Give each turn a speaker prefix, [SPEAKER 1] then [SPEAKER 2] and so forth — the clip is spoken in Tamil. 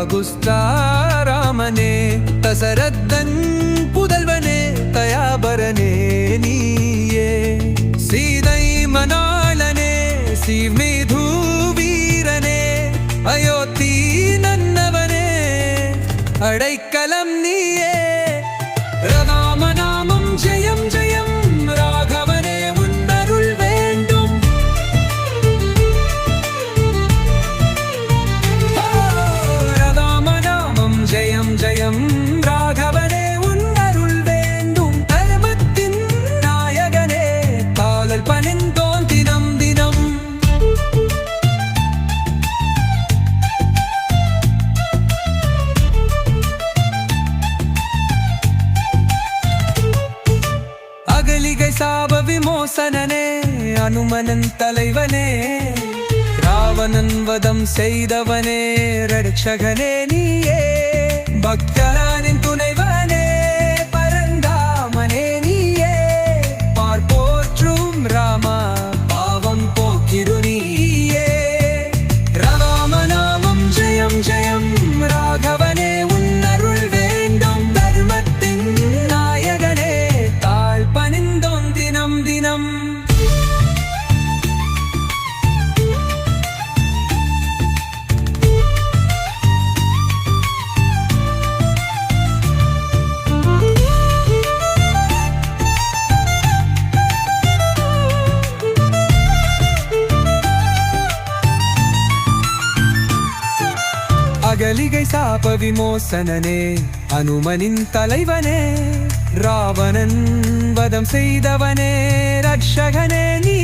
[SPEAKER 1] ராகுஸ்தாராமனே தசரத்தன் புதல்வனே தயாபரனே நீயே சீதை மணாளனே சீவ்மிது வீரனே அயோத்தி நன்னவனே அடைக்கலம் நீயே ராமநாமம் ஜெயம் ஜெயம் ராகவனே உன்னருள் வேண்டும் ராமநாமம் ஜெயம் ஜெயம் ராகவனே உன்னருள் வேண்டும் தர்மத்தின் நாயகனே காலல் பணிந்தோன் தினம் தினம் அகலிகை சாப விமோசனனே அனுமனன் தலைவனே ராவணன் வதம் செய்தவனே ரட்சகனே நீயே பக்தரானின் துணைவனே பரந்தாமனே நீயே பார்ப்போற்றும் ராமா பாவம் போக்கிரு நீயே ராமநாமம் ஜெயம் ஜெயம் ராகவனே உன்னருள் வேண்டும் தர்மத்தின் நாயகனே தாழ் பணிந்தோம் தினம் தினம் அகலிகை சாப விமோசனனே அனுமனின் தலைவனே ராவணன் வதம் செய்தவனே ரட்சகனே நீ